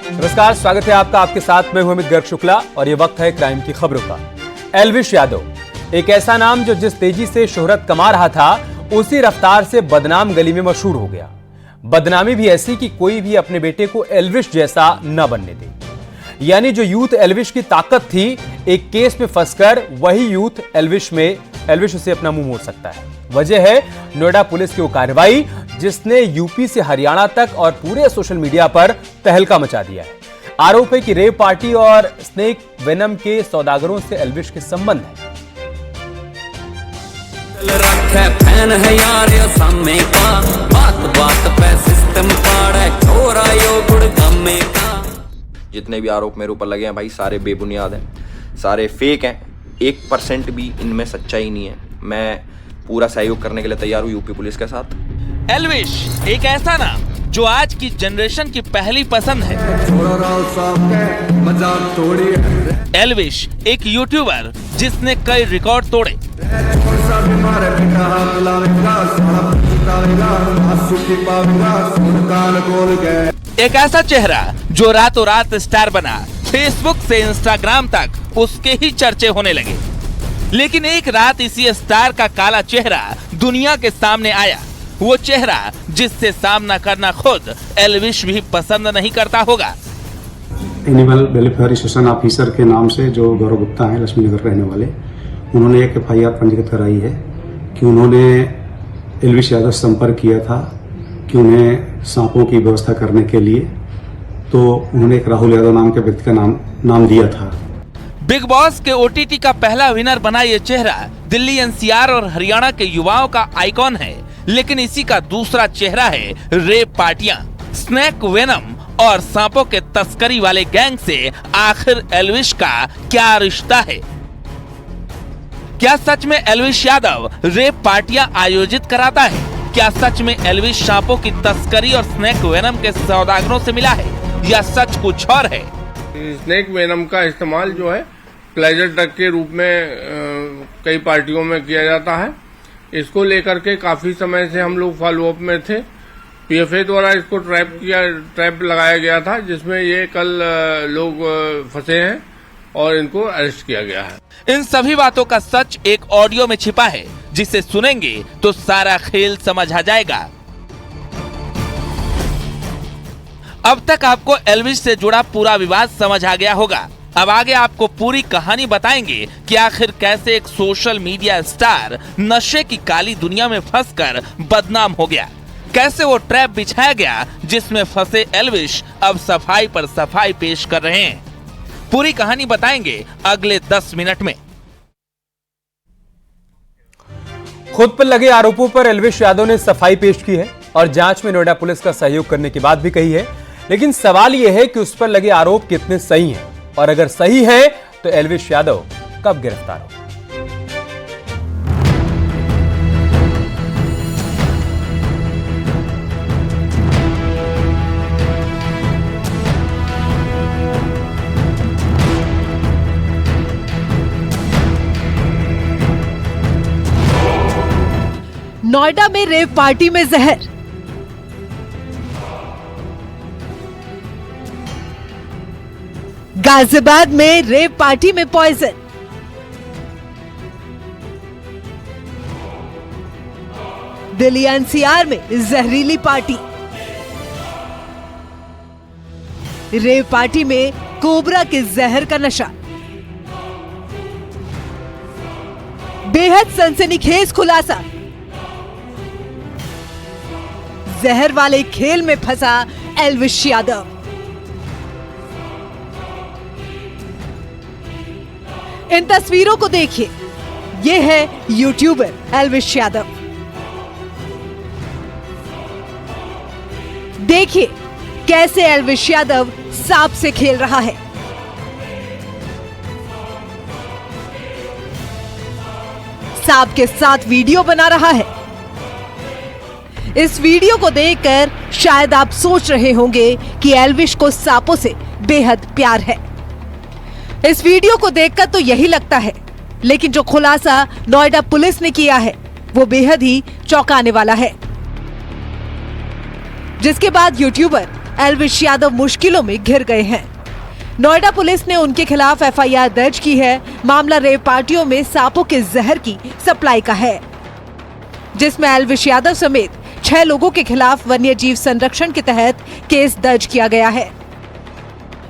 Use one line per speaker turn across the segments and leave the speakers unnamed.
नमस्कार, स्वागत है आपका। आपके साथ मैं हूं अमित गर्ग शुक्ला और ये वक्त है क्राइम की खबरों का। एल्विश यादव एक ऐसा नाम जो जिस तेजी से शोहरत कमा रहा था उसी रफ्तार से बदनाम गली में मशहूर हो गया। बदनामी भी ऐसी कि कोई भी अपने बेटे को एल्विश जैसा न बनने दे। यानी जो यूथ एल्विश की ताकत थी, एक केस में फंसकर वही यूथ एल्विश उसे अपना मुंह मोड़ सकता है। वजह है नोएडा पुलिस की वो कार्रवाई जिसने यूपी से हरियाणा तक और पूरे सोशल मीडिया पर तहलका मचा दिया है। आरोप है कि रेव पार्टी और स्नेक वेनम के सौदागरों से एल्विश के संबंध है।
जितने भी आरोप मेरे ऊपर लगे हैं भाई, सारे बेबुनियाद हैं, सारे फेक हैं। 1% भी इनमें सच्चाई नहीं है। मैं पूरा सहयोग करने के लिए तैयार हूँ यूपी पुलिस के साथ।
एल्विश एक ऐसा नाम जो आज की जनरेशन की पहली पसंद है। एल्विश एक यूट्यूबर जिसने कई रिकॉर्ड तोड़े। एक ऐसा चेहरा जो रातों रात स्टार बना, फेसबुक से इंस्टाग्राम तक उसके ही चर्चे होने लगे। लेकिन एक रात इसी स्टार का काला चेहरा दुनिया के सामने आया। वो चेहरा जिससे सामना करना खुद एल्विश भी पसंद नहीं करता होगा।
एनिमल वेलफेयर एसोसिएशन ऑफिसर के नाम से जो गौरव गुप्ता हैं, लक्ष्मी नगर रहने वाले, उन्होंने एक FIR पंजीकृत कराई है कि उन्होंने एल्विश यादव से संपर्क किया था कि उन्हें सांपों की व्यवस्था करने के लिए, तो उन्होंने एक राहुल यादव नाम के व्यक्ति का नाम दिया था।
बिग बॉस के OTT का पहला विनर बना ये चेहरा दिल्ली NCR और हरियाणा के युवाओं का आइकॉन है। लेकिन इसी का दूसरा चेहरा है रेप पार्टियां, स्नेक वेनम और सांपों के तस्करी वाले गैंग से आखिर एल्विश का क्या रिश्ता है? क्या सच में एल्विश यादव रेप पार्टियां आयोजित कराता है? क्या सच में एल्विश सांपों की तस्करी और स्नेक वेनम के सौदागरों से मिला है, या सच कुछ और है?
स्नेक वेनम का इस्तेमाल जो है प्लेजर ड्रग के रूप में कई पार्टियों में किया जाता है। इसको लेकर के काफी समय से हम लोग फॉलोअप में थे। PFA द्वारा इसको ट्रैप लगाया गया था, जिसमें ये कल लोग फंसे हैं और इनको अरेस्ट किया गया है।
इन सभी बातों का सच एक ऑडियो में छिपा है, जिसे सुनेंगे तो सारा खेल समझ आ जाएगा। अब तक आपको एल्विश से जुड़ा पूरा विवाद समझ आ गया होगा। अब आगे आपको पूरी कहानी बताएंगे कि आखिर कैसे एक सोशल मीडिया स्टार नशे की काली दुनिया में फंसकर बदनाम हो गया, कैसे वो ट्रैप बिछाया गया जिसमें फंसे एल्विश अब सफाई पर सफाई पेश कर रहे हैं। पूरी कहानी बताएंगे अगले 10 मिनट में।
खुद पर लगे आरोपों पर एल्विश यादव ने सफाई पेश की है और जांच में नोएडा पुलिस का सहयोग करने की बात भी कही है। लेकिन सवाल यह है कि उस पर लगे आरोप कितने सही हैं, और अगर सही है तो एल्विश यादव कब गिरफ्तार हो?
नोएडा में रेव पार्टी में जहर, गाजियाबाद में रेव पार्टी में पॉइजन, दिल्ली NCR में जहरीली पार्टी, रेव पार्टी में कोबरा के जहर का नशा। बेहद सनसनीखेज खुलासा, जहर वाले खेल में फंसा एल्विश यादव। इन तस्वीरों को देखिए, ये है यूट्यूबर एल्विश यादव। देखिए कैसे एल्विश यादव सांप से खेल रहा है। सांप के साथ वीडियो बना रहा है। इस वीडियो को देखकर शायद आप सोच रहे होंगे कि एल्विश को सांपों से बेहद प्यार है। इस वीडियो को देखकर तो यही लगता है, लेकिन जो खुलासा नोएडा पुलिस ने किया है वो बेहद ही चौंकाने वाला है। जिसके बाद यूट्यूबर एल्विश यादव मुश्किलों में घिर गए हैं। नोएडा पुलिस ने उनके खिलाफ एफआईआर दर्ज की है। मामला रेव पार्टियों में सांपों के जहर की सप्लाई का है, जिसमें एल्विश यादव समेत 6 लोगों के खिलाफ वन्य जीव संरक्षण के तहत केस दर्ज किया गया है।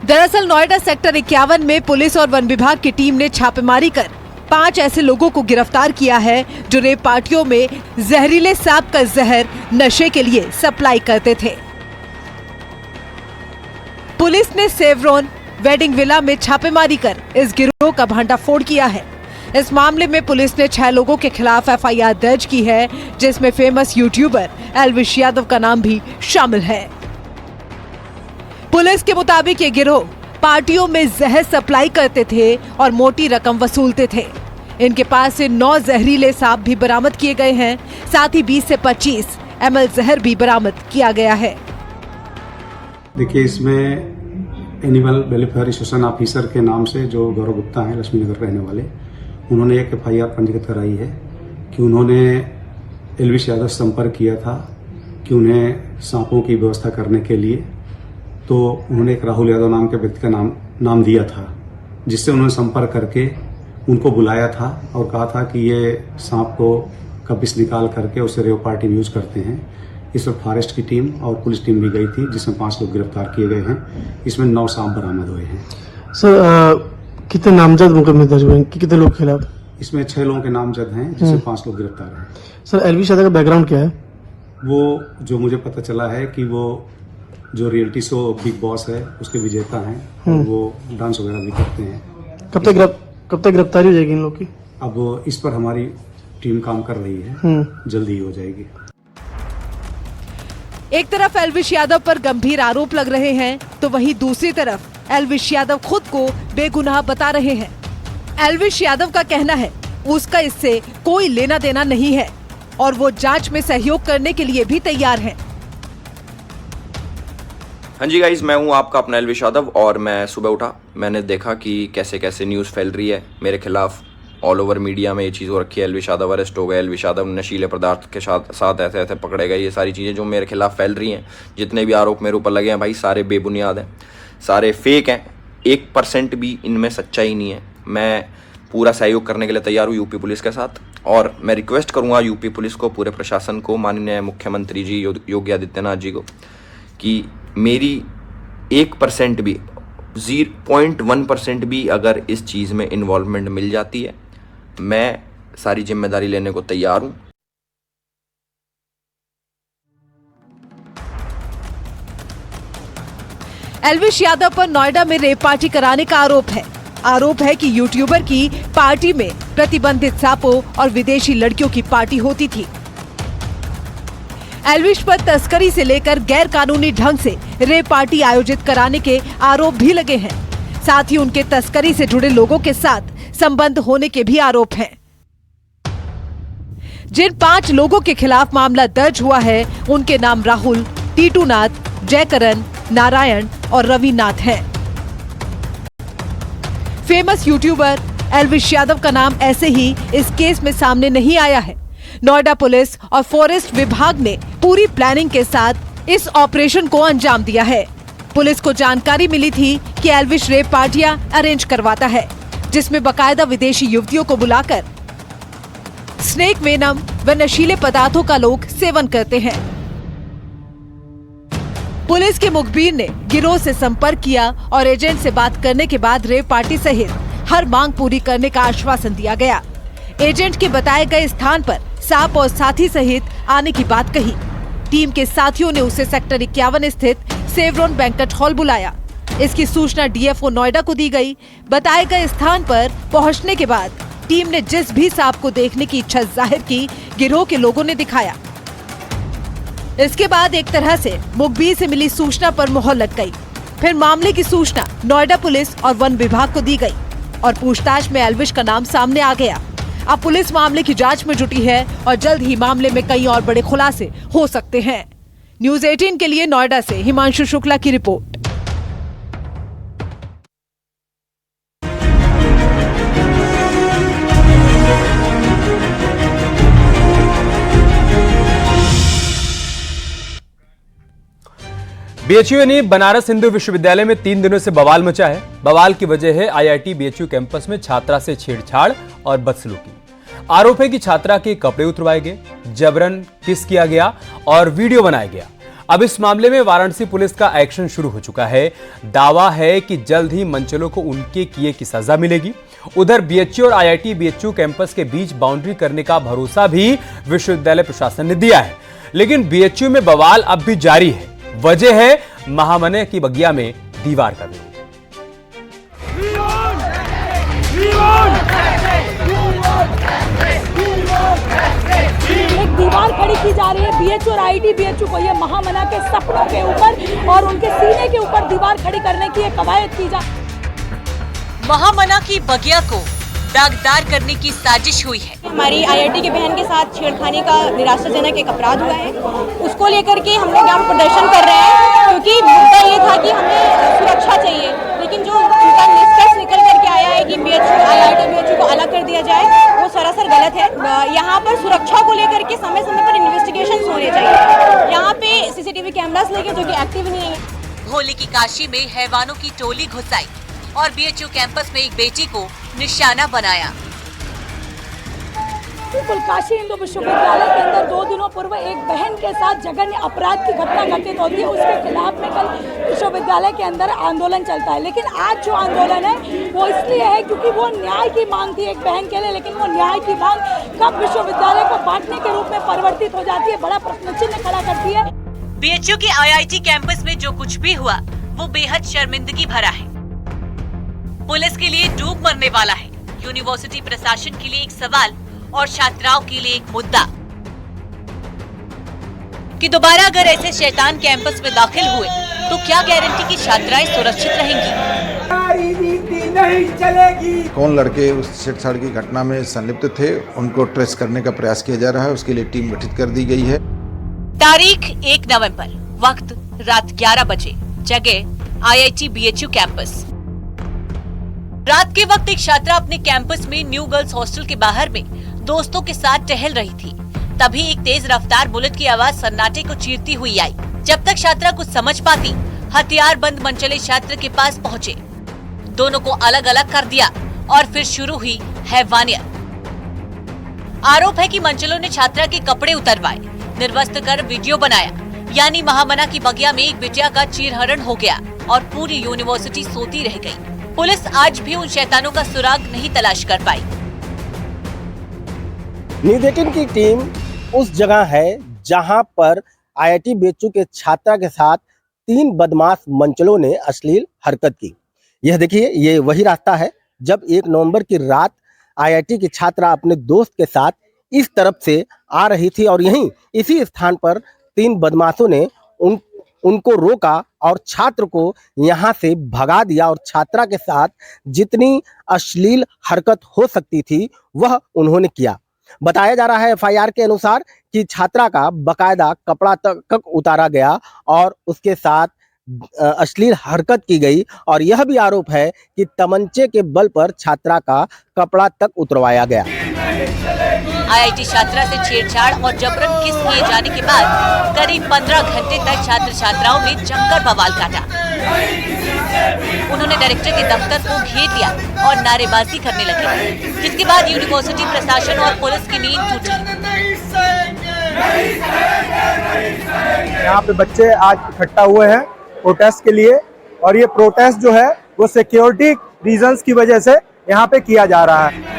दरअसल नोएडा सेक्टर 51 में पुलिस और वन विभाग की टीम ने छापेमारी कर 5 ऐसे लोगों को गिरफ्तार किया है जो रेव पार्टियों में जहरीले सांप का जहर नशे के लिए सप्लाई करते थे। पुलिस ने सेवरॉन वेडिंग विला में छापेमारी कर इस गिरोह का भंडाफोड़ किया है। इस मामले में पुलिस ने 6 लोगों के खिलाफ एफआईआर दर्ज की है, जिसमें फेमस यूट्यूबर एल्विश यादव का नाम भी शामिल है। पुलिस के मुताबिक ये गिरोह पार्टियों में जहर सप्लाई करते थे और मोटी रकम वसूलते थे। इनके पास से 9 जहरीले सांप भी बरामद किए गए हैं। साथ ही 20 से 25 ml जहर भी बरामद किया गया है।
देखिए, इसमें एनिमल वेलफेयर एसोसिएशन ऑफिसर के नाम से जो गौरव गुप्ता हैं, लक्ष्मी नगर रहने वाले, उन्होंने एक एफआईआर पंजीकृत कराई है कि उन्होंने एल्विश यादव से संपर्क किया था कि उन्हें सांपों की व्यवस्था करने के लिए, तो उन्होंने एक राहुल यादव नाम के व्यक्ति का नाम दिया था, जिससे उन्होंने संपर्क करके उनको बुलाया था और कहा था कि ये सांप को का विष निकाल करके उसे रेव पार्टी में यूज करते हैं। इस वक्त फॉरेस्ट की टीम और पुलिस टीम भी गई थी, जिसमें 5 लोग गिरफ्तार किए गए हैं। इसमें 9 सांप बरामद हुए हैं।
सर, कितने नामजद मुकदमे दर्ज हुए हैं, कितने लोग के खिलाफ?
इसमें 6 लोगों के नामजद हैं, जिसमें 5 लोग गिरफ्तार हैं।
सर, एल्विश यादव का बैकग्राउंड क्या है?
वो जो मुझे पता चला है कि वो जो रियलिटी शो बिग बॉस है उसके विजेता हैं और वो डांस वगैरह भी करते हैं।
कब तक गिरफ्तारी हो जाएगी इन लोग की?
अब इस पर हमारी टीम काम कर रही है, जल्दी ही हो जाएगी।
एक तरफ एल्विश यादव पर गंभीर आरोप लग रहे हैं, तो वहीं दूसरी तरफ एल्विश यादव खुद को बेगुनाह बता रहे हैं। एल्विश यादव का कहना है उसका इससे कोई लेना देना नहीं है और वो जांच में सहयोग करने के लिए भी तैयार हैं।
हाँ जी गाइज, मैं हूँ आपका अपना एल्विश यादव और मैं सुबह उठा, मैंने देखा कि कैसे कैसे न्यूज़ फैल रही है मेरे खिलाफ। ऑल ओवर मीडिया में ये चीज़ हो रखी है, एल्विश यादव अरेस्ट हो गए, एल्विश यादव नशीले पदार्थ के साथ ऐसे ऐसे पकड़े गए। ये सारी चीज़ें जो मेरे खिलाफ फैल रही हैं, जितने भी आरोप मेरे ऊपर लगे हैं भाई, सारे बेबुनियाद हैं, सारे फेक हैं। 1% भी इनमें सच्चाई नहीं है। मैं पूरा सहयोग करने के लिए तैयार हूँ यूपी पुलिस के साथ, और मैं रिक्वेस्ट करूँगा यूपी पुलिस को, पूरे प्रशासन को, माननीय मुख्यमंत्री जी योगी आदित्यनाथ जी को, कि मेरी 1% भी 0.1% भी अगर इस चीज़ में इन्वॉल्वमेंट मिल जाती है, मैं सारी जिम्मेदारी लेने को तैयार हूं।
एल्विश यादव पर नोएडा में रेप पार्टी कराने का आरोप है कि यूट्यूबर की पार्टी में प्रतिबंधित सांपों और विदेशी लड़कियों की पार्टी होती थी। एल्विश पर तस्करी से लेकर गैर कानूनी ढंग से रेप पार्टी आयोजित कराने के आरोप भी लगे हैं। साथ ही उनके तस्करी से जुड़े लोगों के साथ संबंध होने के भी आरोप हैं। जिन 5 लोगों के खिलाफ मामला दर्ज हुआ है, उनके नाम राहुल, टीटूनाथ, जयकरण, नारायण और रविनाथ हैं। फेमस यूट्यूबर एल्विश यादव का नाम ऐसे ही इस केस में सामने नहीं आया है। नोएडा पुलिस और फॉरेस्ट विभाग ने पूरी प्लानिंग के साथ इस ऑपरेशन को अंजाम दिया है। पुलिस को जानकारी मिली थी कि एल्विश रेप पार्टियां अरेंज करवाता है, जिसमें बकायदा विदेशी युवतियों को बुलाकर स्नेक वेनम व नशीले पदार्थों का लोग सेवन करते हैं। पुलिस के मुखबिर ने गिरोह से संपर्क किया और एजेंट से बात करने के बाद रेप पार्टी सहित हर मांग पूरी करने का आश्वासन दिया गया। एजेंट के बताए गए स्थान पर सांप और साथी सहित आने की बात कही। टीम के साथियों ने उसे सेक्टर 51 स्थित सेवरॉन बैंक्वेट हॉल बुलाया। इसकी सूचना डीएफओ नोएडा को दी गई। बताए गए स्थान पर पहुंचने के बाद टीम ने जिस भी सांप को देखने की इच्छा जाहिर की, गिरोह के लोगों ने दिखाया। इसके बाद एक तरह से मुखबिर से मिली सूचना पर मोहर लग गई। फिर मामले की सूचना नोएडा पुलिस और वन विभाग को दी गई और पूछताछ में एल्विश का नाम सामने आ गया। अब पुलिस मामले की जांच में जुटी है और जल्द ही मामले में कई और बड़े खुलासे हो सकते हैं। न्यूज़ 18 के लिए नोएडा से हिमांशु शुक्ला की रिपोर्ट।
बीएचयू यानी बनारस हिंदू विश्वविद्यालय में 3 दिनों से बवाल मचा है। बवाल की वजह है आईआईटी बीएचयू कैंपस में छात्रा से छेड़छाड़ और बदसलूकी। आरोप है कि छात्रा के कपड़े उतरवाए गए, जबरन किस किया गया और वीडियो बनाया गया। अब इस मामले में वाराणसी पुलिस का एक्शन शुरू हो चुका है। दावा है कि जल्द ही मंचलों को उनके किए की सजा मिलेगी। उधर बीएचयू और आईआईटी बीएचयू कैंपस के बीच बाउंड्री करने का भरोसा भी विश्वविद्यालय प्रशासन ने दिया है, लेकिन बीएचयू में बवाल अब भी जारी है। वजह है महामना की बगिया में दीवार का विरोध।
एक दीवार खड़ी की जा रही है बीएचयू और आईआईटी बीएचयू को, ये महामना के सपनों के ऊपर और उनके सीने के ऊपर दीवार खड़ी करने की एक कवायद की जा।
महामना की बगिया को दागदार करने की साजिश हुई है।
हमारी आईआईटी की बहन के साथ छेड़खानी का निराशाजनक एक अपराध हुआ है, उसको लेकर के हम लोग यहाँ प्रदर्शन कर रहे हैं, क्योंकि मुद्दा ये था कि हमें सुरक्षा चाहिए, लेकिन जो उनका निष्कर्ष निकल करके आया है कि बीएचयू आईआईटी बीएचयू को अलग कर दिया जाए, वो सरासर गलत है। यहाँ पर सुरक्षा को लेकर के समय समय पर इन्वेस्टिगेशन होने चाहिए। यहाँ पे सीसीटीवी कैमरास लेके जो कि एक्टिव नहीं है।
होली की काशी में हैवानों की टोली घुसाई और बीएचयू कैंपस में एक बेटी को निशाना बनाया।
बिल्कुल, काशी हिंदू विश्वविद्यालय के अंदर 2 दिनों पूर्व एक बहन के साथ जघन्य अपराध की घटना घटित होती है, उसके खिलाफ में कल विश्वविद्यालय के अंदर आंदोलन चलता है। लेकिन आज जो आंदोलन है वो इसलिए है क्योंकि वो न्याय की मांग थी एक बहन के लिए, लेकिन वो न्याय की मांग कब विश्वविद्यालय को बांटने के रूप में परिवर्तित हो जाती है, बड़ा प्रश्न चिन्ह खड़ा करती है।
बीएचयू के आईआईटी कैंपस में जो कुछ भी हुआ वो बेहद शर्मिंदगी भरा है, पुलिस के लिए डूब मरने वाला है, यूनिवर्सिटी प्रशासन के लिए एक सवाल और छात्राओं के लिए एक मुद्दा कि दोबारा अगर ऐसे शैतान कैंपस में दाखिल हुए तो क्या गारंटी की छात्राएं सुरक्षित रहेंगी?
नहीं चलेगी। कौन लड़के उस छेड़छाड़ की घटना में संलिप्त थे, उनको ट्रेस करने का प्रयास किया जा रहा है, उसके लिए टीम गठित कर दी गई है।
तारीख 1 नवंबर, वक्त रात 11 बजे, जगह आईआईटी बीएचयू कैंपस। रात के वक्त एक छात्रा अपने कैंपस में न्यू गर्ल्स हॉस्टल के बाहर में दोस्तों के साथ टहल रही थी। तभी एक तेज रफ्तार बुलेट की आवाज सन्नाटे को चीरती हुई आई। जब तक छात्रा कुछ समझ पाती, हथियार बंद मनचले छात्र के पास पहुंचे, दोनों को अलग अलग कर दिया और फिर शुरू हुई हैवानियत। आरोप है कि मंचलों ने छात्रा के कपड़े उतरवाए, निर्वस्त्र कर वीडियो बनाया, यानी महामना की बगिया में एक बिटिया का चीरहरण हो गया और पूरी यूनिवर्सिटी सोती रह गई। पुलिस आज भी उन शैतानों का सुराग नहीं तलाश कर पाई।
निदेशन की टीम उस जगह है जहां पर आईआईटी बीएचयू के छात्रा के साथ 3 बदमाश मंचलों ने अश्लील हरकत की। यह देखिए, ये वही रास्ता है जब 1 नवंबर की रात आईआईटी की छात्रा अपने दोस्त के साथ इस तरफ से आ रही थी और यहीं इसी स्थान पर 3 बदमाशों ने उनको रोका और छात्र को यहाँ से भगा दिया और छात्रा के साथ जितनी अश्लील हरकत हो सकती थी वह उन्होंने किया। बताया जा रहा है एफआईआर के अनुसार कि छात्रा का बकायदा कपड़ा तक उतारा गया और उसके साथ अश्लील हरकत की गई और यह भी आरोप है कि तमंचे के बल पर छात्रा का कपड़ा तक उतरवाया गया।
आईआईटी छात्रा से छेड़छाड़ और जबरन किस किए जाने के बाद करीब 15 घंटे तक छात्र छात्राओं ने जमकर बवाल काटा। उन्होंने डायरेक्टर के दफ्तर को घेर लिया और नारेबाजी करने लगे, जिसके बाद यूनिवर्सिटी प्रशासन और पुलिस की नींद टूटी।
यहाँ पे बच्चे आज इकट्ठा हुए हैं प्रोटेस्ट के लिए और ये प्रोटेस्ट जो है वो सिक्योरिटी रीजंस की वजह से यहाँ पे किया जा रहा है।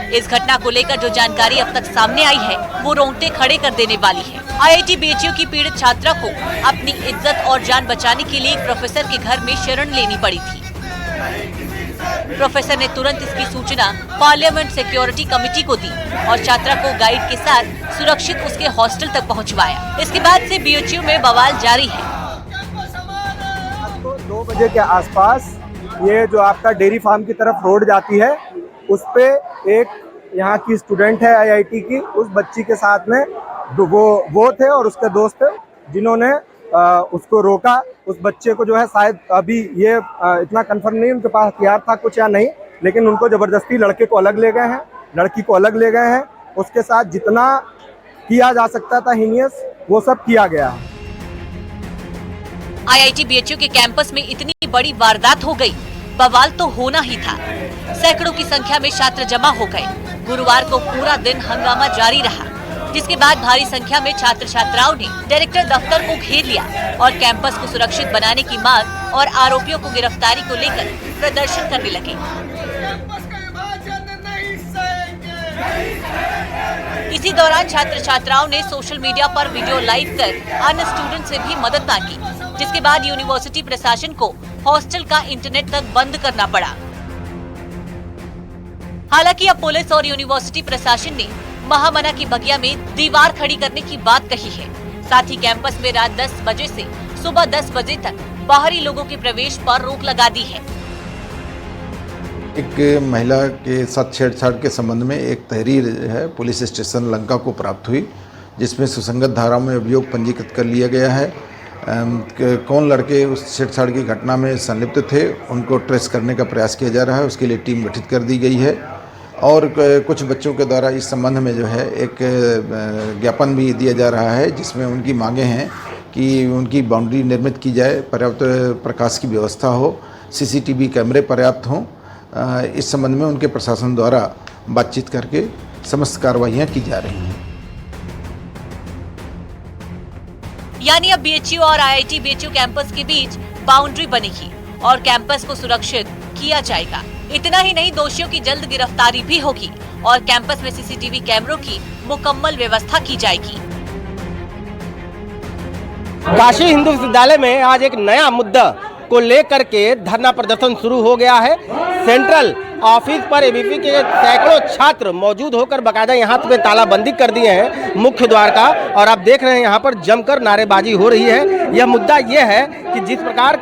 इस घटना को लेकर जो जानकारी अब तक सामने आई है वो रोंगटे खड़े कर देने वाली है। आईआईटी बीएचयू की पीड़ित छात्रा को अपनी इज्जत और जान बचाने के लिए एक प्रोफेसर के घर में शरण लेनी पड़ी थी। प्रोफेसर ने तुरंत इसकी सूचना पार्लियामेंट सिक्योरिटी कमेटी को दी और छात्रा को गाइड के साथ सुरक्षित उसके हॉस्टल तक पहुंचवाया। इसके बाद से बीएचयू में बवाल जारी है।
2 बजे के आसपास ये जो आपका डेयरी फार्म की तरफ रोड जाती है, उस पे एक यहाँ की स्टूडेंट है आईआईटी की, उस बच्ची के साथ में वो थे और उसके दोस्त थे जिन्होंने उसको रोका। उस बच्चे को जो है शायद अभी ये इतना कंफर्म नहीं उनके पास हथियार था कुछ या नहीं, लेकिन उनको जबरदस्ती लड़के को अलग ले गए हैं, लड़की को अलग ले गए हैं। उसके साथ जितना किया जा सकता था हीनियस वो सब किया गया।
आईआईटी बीएचयू के कैंपस में इतनी बड़ी वारदात हो गई, बवाल तो होना ही था। सैकड़ों की संख्या में छात्र जमा हो गए। गुरुवार को पूरा दिन हंगामा जारी रहा, जिसके बाद भारी संख्या में छात्र छात्राओं ने डायरेक्टर दफ्तर को घेर लिया और कैंपस को सुरक्षित बनाने की मांग और आरोपियों को गिरफ्तारी को लेकर प्रदर्शन करने लगे। इसी दौरान छात्र छात्राओं ने सोशल मीडिया पर वीडियो लाइव कर अन्य स्टूडेंट से भी मदद मांगी, जिसके बाद यूनिवर्सिटी प्रशासन को हॉस्टल का इंटरनेट तक बंद करना पड़ा। हालांकि अब पुलिस और यूनिवर्सिटी प्रशासन ने महामना की बगिया में दीवार खड़ी करने की बात कही है। साथ ही कैंपस में रात 10 बजे से सुबह 10 बजे तक बाहरी लोगों के प्रवेश पर रोक लगा दी है।
एक महिला के साथ छेड़छाड़ के संबंध में एक तहरीर है पुलिस स्टेशन लंका को प्राप्त हुई, जिसमें सुसंगत धारा में अभियोग पंजीकृत कर लिया गया है। कौन लड़के उस छेड़छाड़ की घटना में संलिप्त थे उनको ट्रेस करने का प्रयास किया जा रहा है। उसके लिए टीम गठित कर दी गई है और कुछ बच्चों के द्वारा इस संबंध में जो है एक ज्ञापन भी दिया जा रहा है, जिसमें उनकी मांगे हैं कि उनकी बाउंड्री निर्मित की जाए, पर्याप्त प्रकाश की व्यवस्था हो, सीसीटीवी कैमरे पर्याप्त हों। इस संबंध में उनके प्रशासन द्वारा बातचीत करके समस्त कार्रवाइयाँ की जा रही हैं।
यानी अब बीएचयू और आईआईटी बीएचयू कैंपस के बीच बाउंड्री बनेगी और कैंपस को सुरक्षित किया जाएगा। इतना ही नहीं, दोषियों की जल्द गिरफ्तारी भी होगी और कैंपस में सीसीटीवी कैमरों की मुकम्मल व्यवस्था की जाएगी।
काशी हिंदू विश्वविद्यालय में आज एक नया मुद्दा को लेकर के धरना प्रदर्शन शुरू हो गया है। सेंट्रल ऑफिस पर एबीपी के सैकड़ों छात्र मौजूद होकर बकायदा यहाँ पे तालाबंदी कर दिए हैं मुख्य द्वार का, और आप देख रहे हैं यहाँ पर जमकर नारेबाजी हो रही है। यह मुद्दा यह है कि जिस प्रकार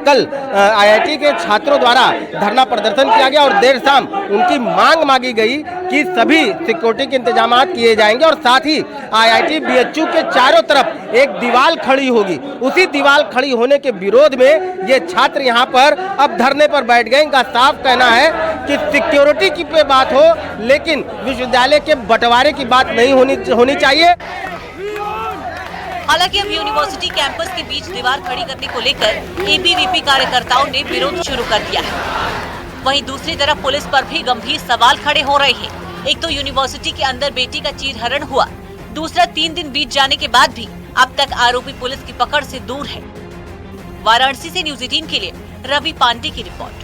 कल आईआईटी के छात्रों द्वारा धरना प्रदर्शन किया गया और देर शाम उनकी मांग मांगी गई कि सभी सिक्योरिटी के इंतजाम किए जाएंगे और साथ ही आईआईटी बीएचयू के चारों तरफ एक दीवार खड़ी होगी। उसी दीवार खड़ी होने के विरोध में ये छात्र यहाँ पर अब धरने पर बैठ गए। इनका साफ कहना है कि सिक्योरिटी की पे बात हो, लेकिन विश्वविद्यालय के बंटवारे की बात नहीं होनी चाहिए।
हालांकि अब यूनिवर्सिटी कैंपस के बीच दीवार खड़ी करने को लेकर एबीवीपी कार्यकर्ताओं ने विरोध शुरू कर दिया है। वहीं दूसरी तरफ पुलिस पर भी गंभीर सवाल खड़े हो रहे हैं। एक तो यूनिवर्सिटी के अंदर बेटी का चीरहरण हुआ, दूसरा 3 दिन बीत जाने के बाद भी अब तक आरोपी पुलिस की पकड़ से दूर है। वाराणसी से न्यूज़ 18 के लिए रवि पांडे की रिपोर्ट।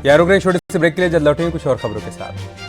यार रुक रहे छोटे से ब्रेक के लिए, जल्द लौटेंगे कुछ और खबरों के साथ।